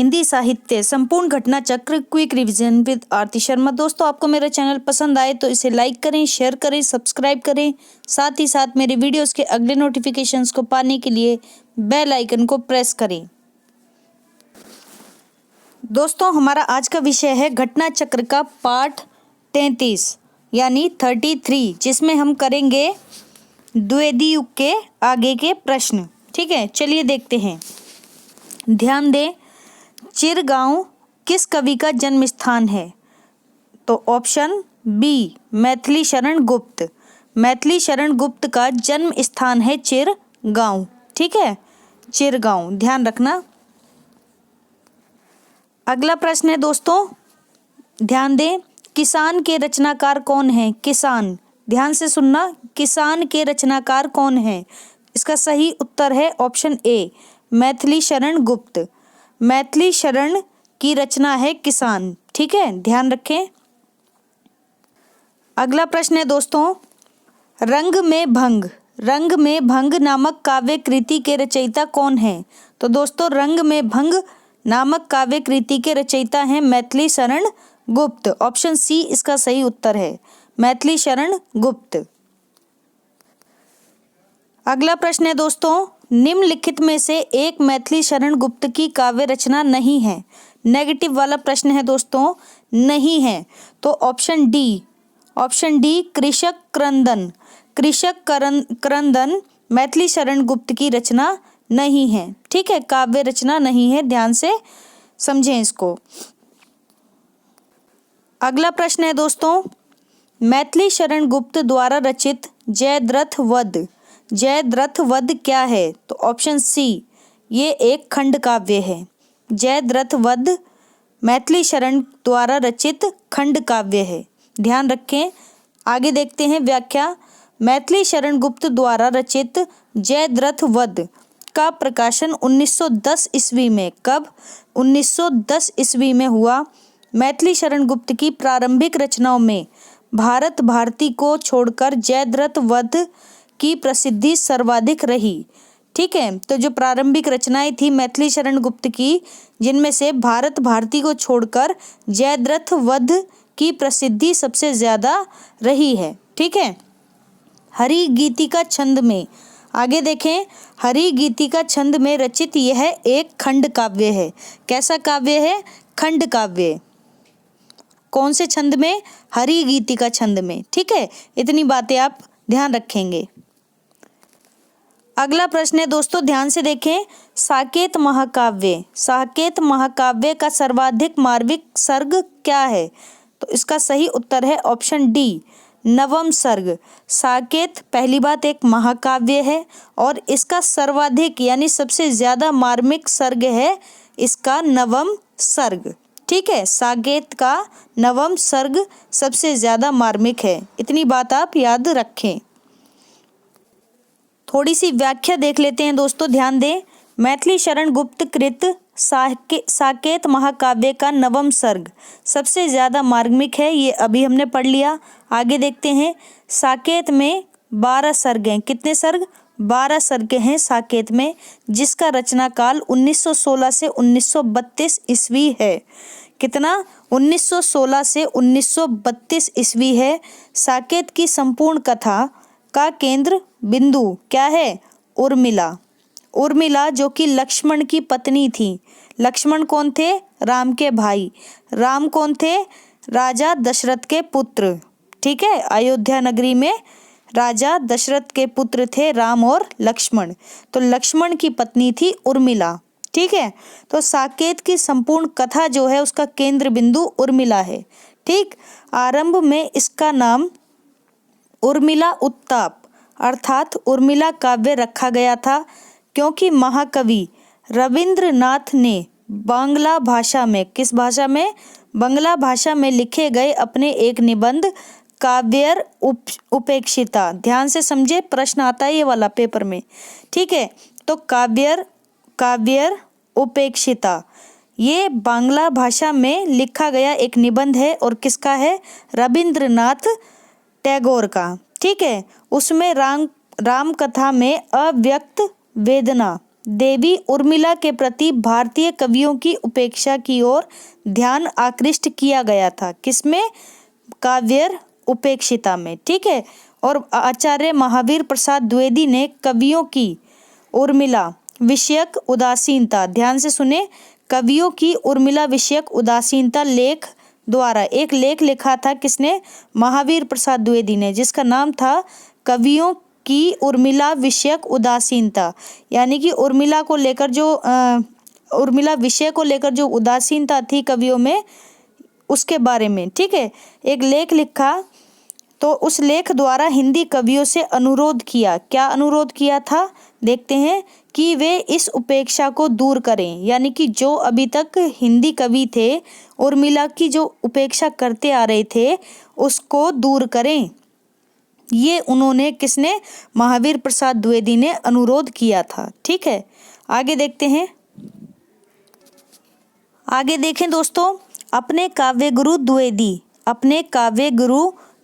हिंदी साहित्य संपूर्ण घटना चक्र क्विक रिवीजन विद आरती शर्मा। दोस्तों, आपको मेरा चैनल पसंद आए तो इसे लाइक करें, शेयर करें, सब्सक्राइब करें। साथ ही साथ मेरे वीडियोस के अगले नोटिफिकेशंस को पाने के लिए बेल आइकन को प्रेस करें। दोस्तों, हमारा आज का विषय है घटना चक्र का पार्ट 33 यानी 33, जिसमें हम करेंगे द्विवेदी युग के आगे के प्रश्न। ठीक है, चलिए देखते हैं। ध्यान दें, चिरगांव किस कवि का जन्म स्थान है? तो ऑप्शन बी मैथिली शरण गुप्त। मैथिली शरण गुप्त का जन्म स्थान है चिरगांव। ठीक है, चिरगांव, ध्यान रखना। अगला प्रश्न है दोस्तों, ध्यान दें, किसान के रचनाकार कौन है? किसान, ध्यान से सुनना, किसान के रचनाकार कौन है? इसका सही उत्तर है ऑप्शन ए मैथिली शरण गुप्त। मैथिली शरण की रचना है किसान। ठीक है, ध्यान रखें। अगला प्रश्न है दोस्तों, रंग में भंग नामक काव्य कृति के रचयिता कौन है? तो दोस्तों, रंग में भंग नामक काव्य कृति के रचयिता हैं मैथिली शरण गुप्त। ऑप्शन सी इसका सही उत्तर है, मैथिली शरण गुप्त। अगला प्रश्न है दोस्तों, निम्नलिखित में से एक मैथिली शरण गुप्त की काव्य रचना नहीं है। नेगेटिव वाला प्रश्न है दोस्तों, नहीं है। तो ऑप्शन डी कृषक क्रंदन मैथिली शरण गुप्त की रचना नहीं है। ठीक है, काव्य रचना नहीं है, ध्यान से समझें इसको। अगला प्रश्न है दोस्तों, मैथिली शरण गुप्त द्वारा रचित जयद्रथ वध क्या है? तो ऑप्शन सी ये एक खंड काव्य है। जयद्रथ वध मैथिली शरण द्वारा रचित खंड काव्य है, ध्यान रखें। आगे देखते हैं व्याख्या। मैथिली शरण गुप्त द्वारा रचित जयद्रथ वध का प्रकाशन 1910 ईस्वी में, कब? 1910 ईस्वी में हुआ। मैथिली शरण गुप्त की प्रारंभिक रचनाओं में भारत भारती को छोड़कर जयद्रथ वध की प्रसिद्धि सर्वाधिक रही। ठीक है, तो जो प्रारंभिक रचनाएं थी मैथिली शरण गुप्त की, जिनमें से भारत भारती को छोड़कर जयद्रथ वध की प्रसिद्धि सबसे ज्यादा रही है। ठीक है, हरि गीतिका छंद में, आगे देखें, हरि गीतिका छंद में रचित यह एक खंड काव्य है। कैसा काव्य है? खंड काव्य। कौन से छंद में? हरि गीतिका छंद में। ठीक है, इतनी बातें आप ध्यान रखेंगे। अगला प्रश्न है दोस्तों, ध्यान से देखें, साकेत महाकाव्य का सर्वाधिक मार्मिक सर्ग क्या है? तो इसका सही उत्तर है ऑप्शन डी नवम सर्ग। साकेत पहली बात एक महाकाव्य है और इसका सर्वाधिक यानी सबसे ज्यादा मार्मिक सर्ग है इसका नवम सर्ग। ठीक है, साकेत का नवम सर्ग सबसे ज्यादा मार्मिक है, इतनी बात आप याद रखें। थोड़ी सी व्याख्या देख लेते हैं दोस्तों, ध्यान दें। मैथिली शरण गुप्त कृत साकेत महाकाव्य का नवम सर्ग सबसे ज्यादा मार्मिक है, ये अभी हमने पढ़ लिया। आगे देखते हैं, साकेत में 12 सर्ग हैं। कितने सर्ग? 12 सर्ग हैं साकेत में, जिसका रचना काल 1916 से 1932 ईस्वी है। कितना? 1916 से 1932 ईस्वी है। साकेत की संपूर्ण कथा का केंद्र बिंदु क्या है? उर्मिला जो कि लक्ष्मण की पत्नी थी। लक्ष्मण कौन थे? राम के भाई। राम कौन थे? राजा दशरथ के पुत्र। ठीक है, अयोध्या नगरी में राजा दशरथ के पुत्र थे राम और लक्ष्मण, तो लक्ष्मण की पत्नी थी उर्मिला। ठीक है, तो साकेत की संपूर्ण कथा जो है उसका केंद्र बिंदु उर्मिला है। ठीक, आरंभ में इसका नाम उर्मिला उत्ताप अर्थात उर्मिला काव्य रखा गया था, क्योंकि महाकवि रविंद्रनाथ ने बांग्ला भाषा में, किस भाषा में? बांग्ला भाषा में लिखे गए अपने एक निबंध काव्यर उपेक्षिता, ध्यान से समझे, प्रश्न आता है ये वाला पेपर में। ठीक है, तो काव्यर उपेक्षिता ये बांग्ला भाषा में लिखा गया एक निबंध है और किसका है? रविंद्रनाथ टैगोर का। ठीक है, उसमें राम कथा में अव्यक्त वेदना देवी उर्मिला के प्रति भारतीय कवियों की उपेक्षा की ओर ध्यान आकृष्ट किया गया था। किसमें? काव्य उपेक्षिता में। ठीक है। और आचार्य महावीर प्रसाद द्विवेदी ने कवियों की उर्मिला विषयक उदासीनता, ध्यान से सुने, कवियों की उर्मिला विषयक उदासीनता लेख द्वारा एक लेख लिखा था। किसने? महावीर प्रसाद द्विवेदी ने, जिसका नाम था कवियों की उर्मिला विषयक उदासीनता। यानी कि उर्मिला को लेकर जो उर्मिला विषय को लेकर जो उदासीनता थी कवियों में, उसके बारे में। ठीक है। एक लेख लिखा, तो उस लेख द्वारा हिंदी कवियों से अनुरोध किया। क्या अनुरोध किया था? देखते हैं कि वे इस उपेक्षा को दूर करें। यानी कि जो अभी तक हिंदी कवि थे उर्मिला की जो उपेक्षा करते आ रहे थे उसको दूर करें। ये उन्होंने, किसने? महावीर प्रसाद द्विवेदी ने अनुरोध किया था। ठीक है। आगे देखते हैं। आगे देखें दोस्तों, अपने काव्य गुरु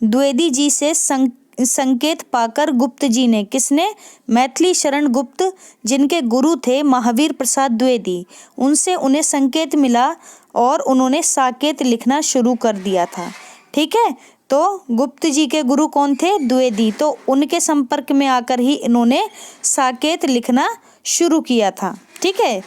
द्विवेदी जी से संकेत पाकर गुप्त जी ने, किसने? मैथिली शरण गुप्त, जिनके गुरु थे महावीर प्रसाद द्विवेदी, उनसे उन्हें संकेत मिला और उन्होंने साकेत लिखना शुरू कर दिया था। ठीक है। तो गुप्त जी के गुरु कौन थे? द्विवेदी। तो उनके संपर्क में आकर ही इन्होंने साकेत लिखना शुरू किया था। ठीक है।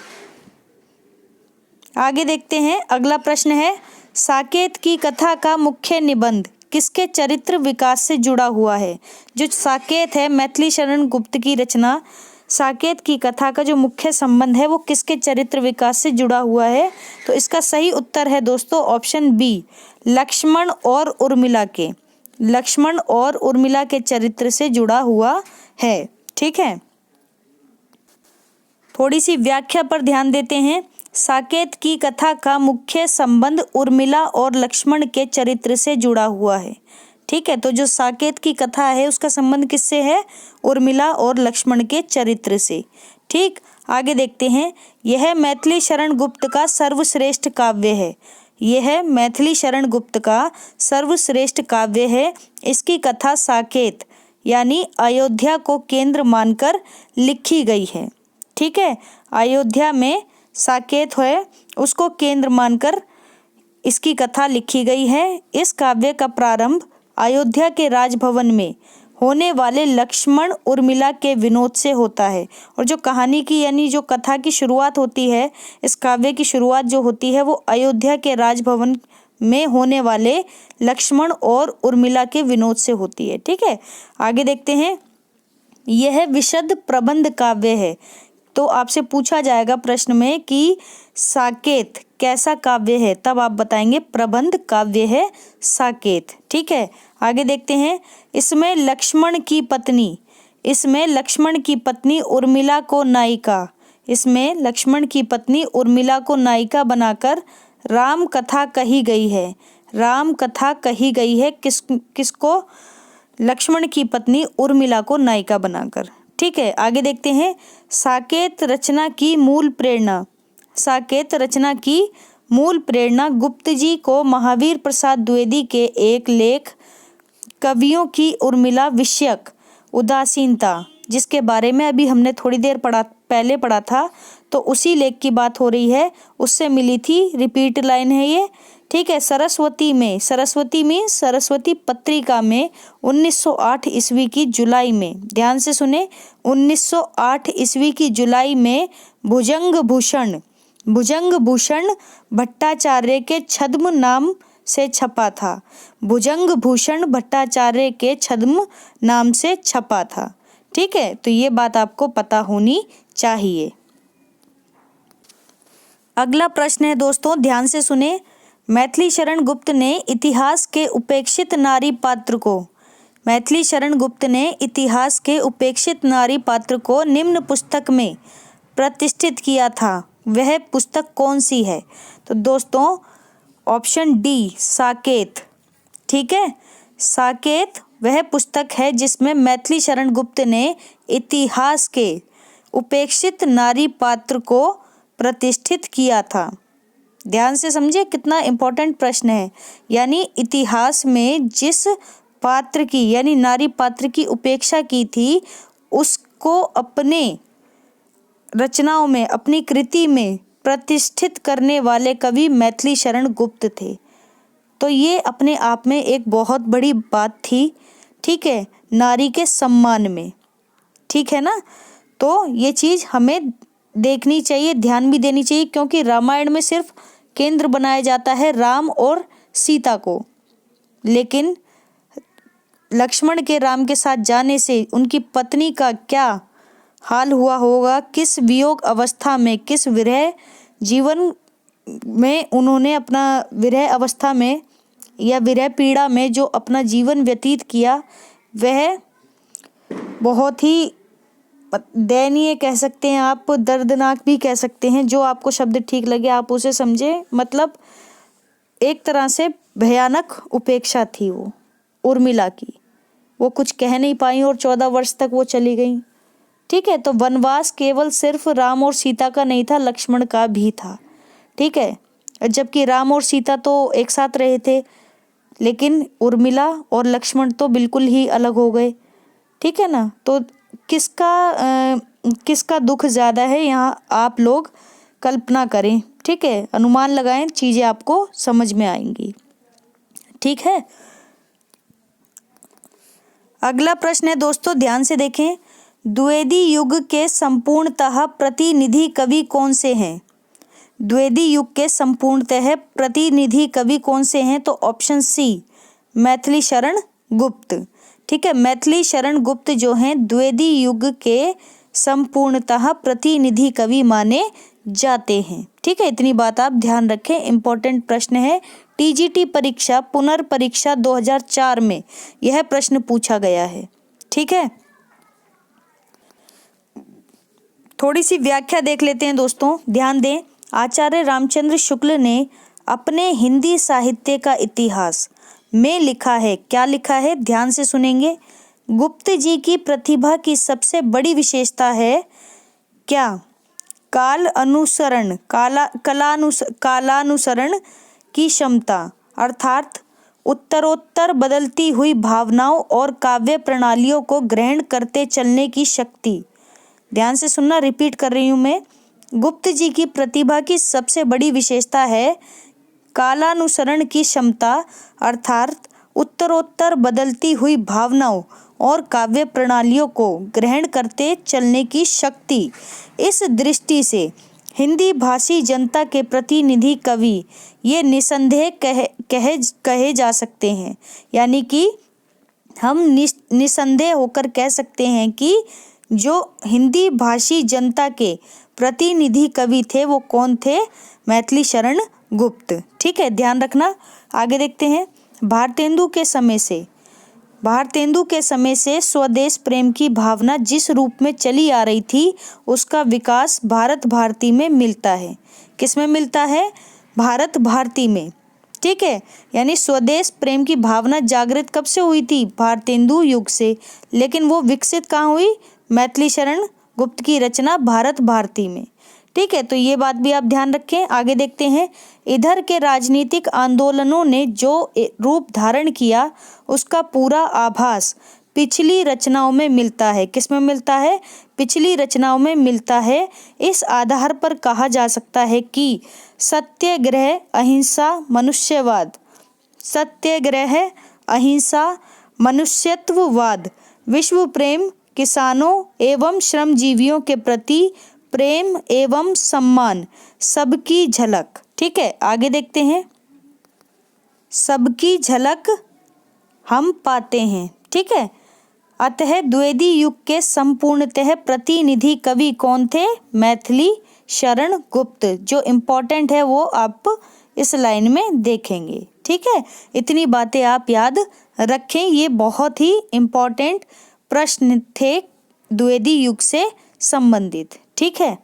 आगे देखते हैं। अगला प्रश्न है, साकेत की कथा का मुख्य निबंध किसके चरित्र विकास से जुड़ा हुआ है? जो साकेत है, मैथिली शरण गुप्त की रचना, साकेत की कथा का जो मुख्य संबंध है वो किसके चरित्र विकास से जुड़ा हुआ है? तो इसका सही उत्तर है दोस्तों ऑप्शन बी, लक्ष्मण और उर्मिला के। लक्ष्मण और उर्मिला के चरित्र से जुड़ा हुआ है। ठीक है। थोड़ी सी व्याख्या पर ध्यान देते हैं। साकेत की कथा का मुख्य संबंध उर्मिला और लक्ष्मण के चरित्र से जुड़ा हुआ है। ठीक है। तो जो साकेत की कथा है उसका संबंध किससे है? उर्मिला और लक्ष्मण के चरित्र से। ठीक। आगे देखते हैं। यह मैथिली शरण गुप्त का सर्वश्रेष्ठ काव्य है। यह मैथिली शरण गुप्त का सर्वश्रेष्ठ काव्य है। इसकी कथा साकेत यानी अयोध्या को केंद्र मानकर लिखी गई है। ठीक है। अयोध्या में साकेत है उसको केंद्र मानकर इसकी कथा लिखी गई है। इस काव्य का प्रारंभ अयोध्या के राजभवन में होने वाले लक्ष्मण उर्मिला के विनोद से होता है। और जो कहानी की यानी जो कथा की शुरुआत होती है, इस काव्य की शुरुआत जो होती है वो अयोध्या के राजभवन में होने वाले लक्ष्मण और उर्मिला के विनोद से होती है। ठीक है। आगे देखते हैं। यह विशद प्रबंध काव्य है। तो आपसे पूछा जाएगा प्रश्न में कि साकेत कैसा काव्य है, तब आप बताएंगे प्रबंध काव्य है साकेत। ठीक है। आगे देखते हैं। इसमें लक्ष्मण की पत्नी उर्मिला को नायिका बनाकर राम कथा कही गई है। राम कथा कही गई है किसको? लक्ष्मण की पत्नी उर्मिला को नायिका बनाकर। ठीक है। आगे देखते हैं। साकेत रचना की मूल प्रेरणा गुप्त जी को महावीर प्रसाद द्विवेदी के एक लेख कवियों की उर्मिला विषयक उदासीनता, जिसके बारे में अभी हमने थोड़ी देर पहले पढ़ा था, तो उसी लेख की बात हो रही है, उससे मिली थी। रिपीट लाइन है ये। ठीक है। सरस्वती पत्रिका में 1908 ईस्वी की जुलाई में, ध्यान से सुने, 1908 ईस्वी की जुलाई में भुजंग भूषण भट्टाचार्य के छद्म नाम से छपा था। भुजंग भूषण भट्टाचार्य के छद्म नाम से छपा था। ठीक है। तो ये बात आपको पता होनी चाहिए। अगला प्रश्न है दोस्तों, ध्यान से सुने। मैथिली शरण गुप्त ने इतिहास के उपेक्षित नारी पात्र को निम्न पुस्तक में प्रतिष्ठित किया था। वह पुस्तक कौन सी है? तो दोस्तों ऑप्शन डी, साकेत। ठीक है। साकेत वह पुस्तक है जिसमें मैथिली शरण गुप्त ने इतिहास के उपेक्षित नारी पात्र को प्रतिष्ठित किया था। ध्यान से समझिए, कितना इम्पोर्टेंट प्रश्न है। यानी इतिहास में जिस पात्र की यानी नारी पात्र की उपेक्षा की थी, उसको अपने रचनाओं में अपनी कृति में प्रतिष्ठित करने वाले कवि मैथिली शरण गुप्त थे। तो ये अपने आप में एक बहुत बड़ी बात थी, ठीक है, नारी के सम्मान में, ठीक है ना। तो ये चीज़ हमें देखनी चाहिए, ध्यान भी देनी चाहिए, क्योंकि रामायण में सिर्फ केंद्र बनाया जाता है राम और सीता को, लेकिन लक्ष्मण के राम के साथ जाने से उनकी पत्नी का क्या हाल हुआ होगा, किस वियोग अवस्था में, किस विरह जीवन में उन्होंने अपना विरह अवस्था में या विरह पीड़ा में जो अपना जीवन व्यतीत किया, वह बहुत ही दयनीय कह सकते हैं आप, दर्दनाक भी कह सकते हैं, जो आपको शब्द ठीक लगे आप उसे समझे। मतलब एक तरह से भयानक उपेक्षा थी वो उर्मिला की, वो कुछ कह नहीं पाई और 14 वर्ष तक वो चली गई, ठीक है। तो वनवास केवल सिर्फ राम और सीता का नहीं था, लक्ष्मण का भी था, ठीक है। जबकि राम और सीता तो एक साथ रहे थे, लेकिन उर्मिला और लक्ष्मण तो बिल्कुल ही अलग हो गए, ठीक है ना। तो किसका दुख ज़्यादा है, यहाँ आप लोग कल्पना करें, ठीक है, अनुमान लगाएं, चीज़ें आपको समझ में आएंगी, ठीक है। अगला प्रश्न है दोस्तों, ध्यान से देखें, द्विवेदी युग के संपूर्णतः प्रतिनिधि कवि कौन से हैं? द्विवेदी युग के संपूर्णतः प्रतिनिधि कवि कौन से हैं? तो ऑप्शन सी मैथिली शरण गुप्त, ठीक है। मैथिली शरण गुप्त जो हैं द्विवेदी युग के संपूर्णतः प्रतिनिधि कवि माने जाते हैं, ठीक है। इतनी बात आप ध्यान रखें, इंपॉर्टेंट प्रश्न है, टीजीटी परीक्षा पुनर्परीक्षा 2004 में यह प्रश्न पूछा गया है, ठीक है। थोड़ी सी व्याख्या देख लेते हैं दोस्तों, ध्यान दें। आचार्य रामचंद्र शुक्ल ने अपने हिंदी साहित्य का इतिहास में लिखा है, क्या लिखा है, ध्यान से सुनेंगे। गुप्त जी की प्रतिभा की सबसे बड़ी विशेषता है क्या? कालानुसरण की क्षमता, अर्थात उत्तरोत्तर बदलती हुई भावनाओं और काव्य प्रणालियों को ग्रहण करते चलने की शक्ति। ध्यान से सुनना, रिपीट कर रही हूँ मैं। गुप्त जी की प्रतिभा की सबसे बड़ी विशेषता है कालानुसरण की क्षमता, अर्थात उत्तरोत्तर बदलती हुई भावनाओं और काव्य प्रणालियों को ग्रहण करते चलने की शक्ति। इस दृष्टि से हिंदी भाषी जनता के प्रतिनिधि कवि ये निसंदेह कहे जा सकते हैं, यानी कि हम निसंदेह होकर कह सकते हैं कि जो हिंदी भाषी जनता के प्रतिनिधि कवि थे वो कौन थे? मैथिली शरण गुप्त, ठीक है, ध्यान रखना। आगे देखते हैं। भारतेंदु के समय से स्वदेश प्रेम की भावना जिस रूप में चली आ रही थी उसका विकास भारत भारती में मिलता है। किस में मिलता है? भारत भारती में, ठीक है। यानी स्वदेश प्रेम की भावना जागृत कब से हुई थी? भारतेंदु युग से, लेकिन वो विकसित कहाँ हुई? मैथिली शरण गुप्त की रचना भारत भारती में, ठीक है। तो ये बात भी आप ध्यान रखें। आगे देखते हैं। इधर के राजनीतिक आंदोलनों ने जो रूप धारण किया उसका पूरा आभास पिछली रचनाओं में मिलता है। किस में मिलता है? पिछली रचनाओं में मिलता है। इस आधार पर कहा जा सकता है कि सत्याग्रह, अहिंसा, मनुष्यत्ववाद, विश्व प्रेम, किसानों एवं श्रमजीवियों के प्रति प्रेम एवं सम्मान, सबकी झलक, ठीक है। आगे देखते हैं। सबकी झलक हम पाते हैं, ठीक है। अतः द्विवेदी युग के संपूर्णतः प्रतिनिधि कवि कौन थे? मैथिली शरण गुप्त। जो इम्पोर्टेंट है वो आप इस लाइन में देखेंगे, ठीक है। इतनी बातें आप याद रखें, ये बहुत ही इम्पोर्टेंट प्रश्न थे द्विवेदी युग से संबंधित, ठीक है।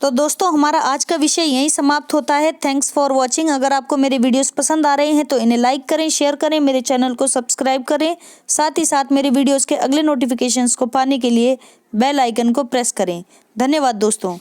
तो दोस्तों हमारा आज का विषय यहीं समाप्त होता है। Thanks for watching. अगर आपको मेरे वीडियोस पसंद आ रहे हैं तो इन्हें लाइक करें, शेयर करें, मेरे चैनल को सब्सक्राइब करें। साथ ही साथ मेरे वीडियोस के अगले नोटिफिकेशंस को पाने के लिए बेल आइकन को प्रेस करें। धन्यवाद दोस्तों।